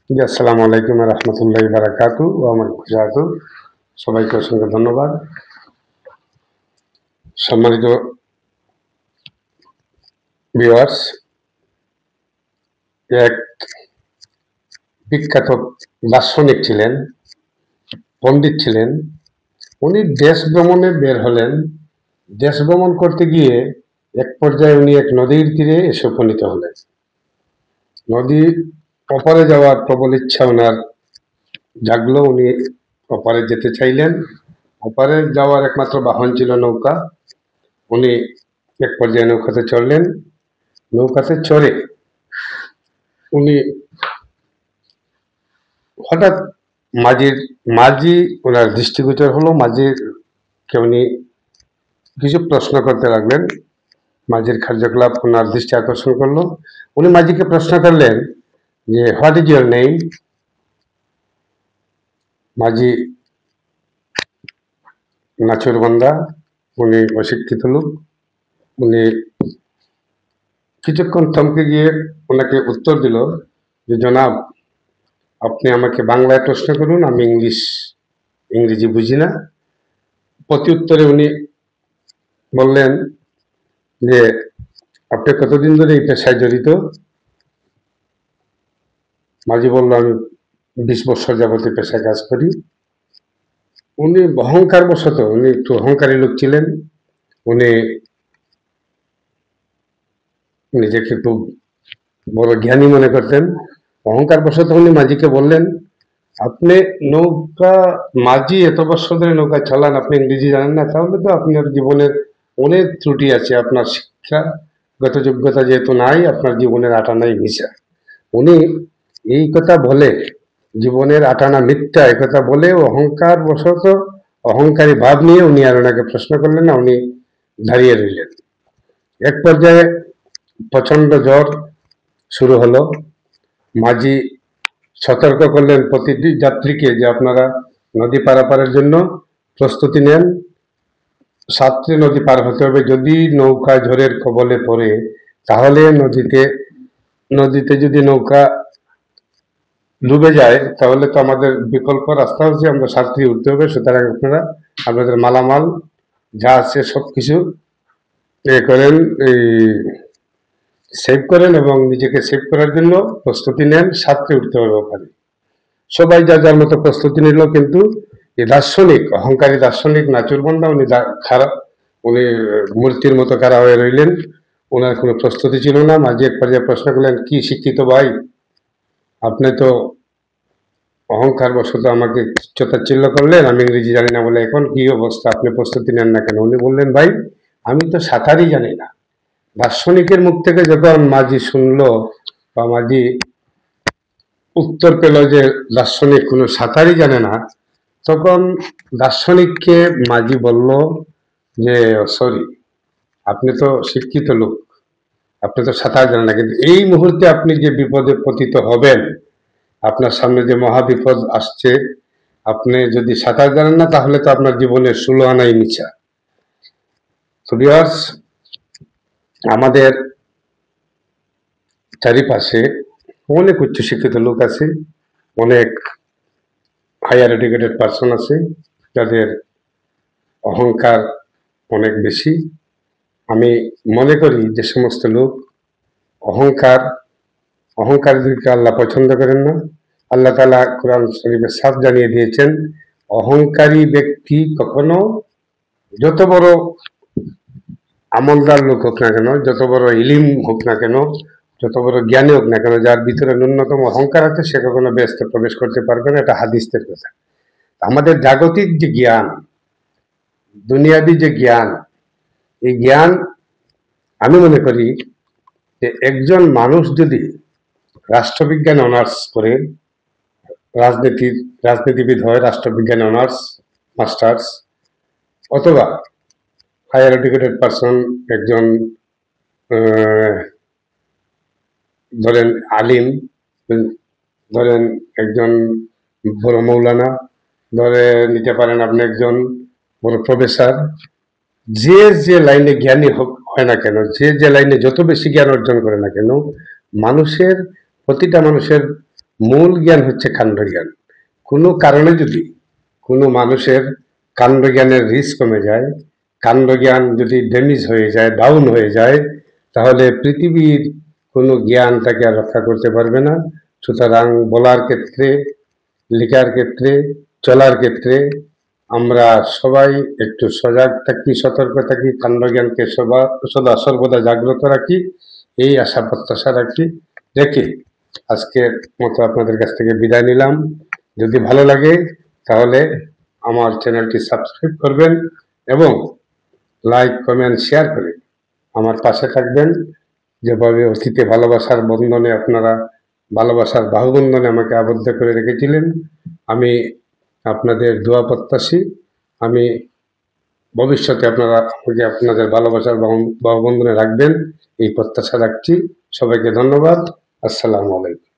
জি, আসসালামু আলাইকুম রহমতুল্লাহ বারাকাতু ও আমার খুশাতু। সবাইকে অসংখ্য ধন্যবাদ। সম্মানিত ভিউয়ার্স, এক বিখ্যাত দার্শনিক ছিলেন, পণ্ডিত ছিলেন। উনি দেশ ভ্রমণে বের হলেন। দেশ ভ্রমণ করতে গিয়ে এক পর্যায়ে উনি এক নদীর তীরে এসে উপনীত হলেন। নদীর ওপারে যাওয়ার প্রবল ইচ্ছা ওনার জাগলো। উনি ওপারে যেতে চাইলেন। ওপারে যাওয়ার একমাত্র বাহন ছিল নৌকা। উনি এক পর্যায়ে নৌকাতে চড়লেন। নৌকাতে চড়ে উনি হঠাৎ মাঝি ওনার দৃষ্টিগোচর হলো। মাঝিকে উনি কিছু প্রশ্ন করতে লাগলেন। মাঝির কার্যকলাপ ওনার দৃষ্টি আকর্ষণ করলো। উনি মাঝিকে প্রশ্ন করলেন যে, হোয়াট ইজ ইউর নেম? মাঝি নাচুরবান্দা, উনি অশিক্ষিত লোক। উনি কিছুক্ষণ থমকে গিয়ে ওনাকে উত্তর দিল যে, জনাব, আপনি আমাকে বাংলায় প্রশ্ন করুন, আমি ইংরেজি বুঝি না। প্রতি উত্তরে উনি বললেন যে, আপনি কতদিন ধরে এই পেশায় জড়িত? মাঝি বলল, আমি 20 বছর যাবত এই পেশায় কাজ করি। উনি অহংকার বশত, উনি একটু অহংকারী লোক ছিলেন। উনি নিজেকে খুব বড় জ্ঞানী মনে করতেন। অহংকার বশত উনি মাঝিকে বললেন, আপনি নৌকা মাঝি এত বছর ধরে নৌকা চালান, আপনি ইংরেজি জানেন না? তাহলে তো আপনার জীবনের অনেক ত্রুটি আছে। আপনার শিক্ষাগত যোগ্যতা যেহেতু নাই, আপনার জীবনের আটানাই মিশা। উনি এই কথা বলে, জীবনের আটানা মিথ্যা এই কথা বলে অহংকার বশত, অহংকারী ভাব নিয়ে উনি আর ওনাকে প্রশ্ন করলেন না। উনি দাঁড়িয়ে রইলেন। এক পর্যায়ে প্রচন্ড ঝড় শুরু হলো। মাঝি সতর্ক করলেন প্রতিটি যাত্রীকে যে, আপনারা নদী পারাপারের জন্য প্রস্তুতি নেন। সাতটি নদী পার হতে হবে। যদি নৌকা ঝড়ের কবলে পড়ে, তাহলে নদীতে যদি নৌকা ডুবে যায়, তাহলে তো আমাদের বিকল্প রাস্তা হচ্ছে আমরা সাতটি উঠতে হবে। সুতরাং আপনারা আপনাদের মালামাল যা আছে সবকিছু করেন, এই সেভ করেন এবং নিজেকে সেভ করার জন্য প্রস্তুতি নেন। সাতটি উঠতে হবে ওখানে। সবাই যার যার মতো প্রস্তুতি নিল, কিন্তু এই দার্শনিক, অহংকারী দার্শনিক নাচুরবান্দা, উনি খারাপ, উনি মূর্তির মতো খাড়া হয়ে রইলেন। ওনার কোনো প্রস্তুতি ছিল না। মাঝে এক পর্যায়ে প্রশ্ন করলেন, কি শিক্ষিত ভাই, আপনি তো অহংকার বশত আমাকে চিল্ল করলেন, আমি ইংরেজি জানি না বলে, এখন কি অবস্থা, আপনি প্রস্তুতি নেন না কেন? উনি বললেন, ভাই, আমি তো সাঁতারই জানি না। দার্শনিকের মুখ থেকে যখন মাঝি শুনলো, বা মাঝি উত্তর পেল যে দার্শনিক কোনো সাঁতারই জানে না, তখন দার্শনিককে মাঝি বলল যে, সরি, আপনি তো শিক্ষিত লোক, আপনি তো সাঁতার জানেন না, কিন্তু এই মুহূর্তে আপনি যে বিপদে পতিত হবেন, আপনার সামনে যে মহাবিপদ আসছে, আপনি যদি সাঁতার জানেন না, তাহলে তো আপনার জীবনের 16 আনাই মিছা। তো ভিউয়ার্স, আমাদের চারিপাশে অনেক উচ্চশিক্ষিত লোক আছে, অনেক হায়ার এডুকেটেড পার্সন আছে, যাদের অহংকার অনেক বেশি। আমি মনে করি যে সমস্ত লোক অহংকার অহংকারীদেরকে আল্লাহ পছন্দ করেন না। আল্লাহ তাআলা কোরআন শরীফে সাফ জানিয়ে দিয়েছেন, অহংকারী ব্যক্তি কখনো যত বড় আমলদার লোক হোক না কেন, যত বড় ইলিম হোক না কেন, যত বড় জ্ঞানী হোক না কেন, যার ভিতরে ন্যূনতম অহংকার আছে, সে কখনো বেহেশতে প্রবেশ করতে পারবে না। এটা হাদিসের কথা। আমাদের জাগতিক যে জ্ঞান, দুনিয়াবি যে জ্ঞান, এই জ্ঞান, আমি মনে করি যে একজন মানুষ যদি রাষ্ট্রবিজ্ঞান অনার্স করে রাজনীতিবিদ হয়, রাষ্ট্রবিজ্ঞান অনার্স মাস্টার্স, অথবা হায়ার এডুকেটেড পার্সন, একজন ধরেন আলিম, ধরেন একজন বড় মৌলানা, ধরে নিতে পারেন আপনি একজন বড় প্রফেসর, যে লাইনে জ্ঞানী হয় না কেন, যে লাইনে যত বেশি জ্ঞান অর্জন করে না কেন, মানুষের প্রতিটা মানুষের মূল জ্ঞান হচ্ছে কাণ্ডজ্ঞান। কোনো কারণে যদি কোনো মানুষের কাণ্ডজ্ঞানের রিস্ক কমে যায়, কাণ্ডজ্ঞান যদি ড্যামেজ হয়ে যায়, ডাউন হয়ে যায়, তাহলে পৃথিবীর কোনো জ্ঞান তাকে আর রক্ষা করতে পারবে না। সুতরাং বলার ক্ষেত্রে, লেখার ক্ষেত্রে, চলার ক্ষেত্রে আমরা সবাই একটু সজাগ থাকি, সতর্ক থাকি, কাণ্ডজ্ঞানকে সদা সর্বদা জাগ্রত রাখি, এই আশা প্রত্যাশা রেখে আজকের মতো আপনাদের কাছ থেকে বিদায় নিলাম। যদি ভালো লাগে তাহলে আমার চ্যানেলটি সাবস্ক্রাইব করবেন এবং লাইক, কমেন্ট, শেয়ার করে আমার পাশে থাকবেন। যেভাবে অতীতে ভালোবাসার বন্ধনে আপনারা ভালোবাসার বাহুবন্ধনে আমাকে আবদ্ধ করে রেখেছিলেন, আমি আপনাদের দোয়া প্রত্যাশী। আমি ভবিষ্যতে আপনারা আমাকে আপনাদের ভালোবাসার বাহুবন্ধনে রাখবেন, এই প্রত্যাশা রাখছি। সবাইকে ধন্যবাদ। আসসালামু আলাইকুম।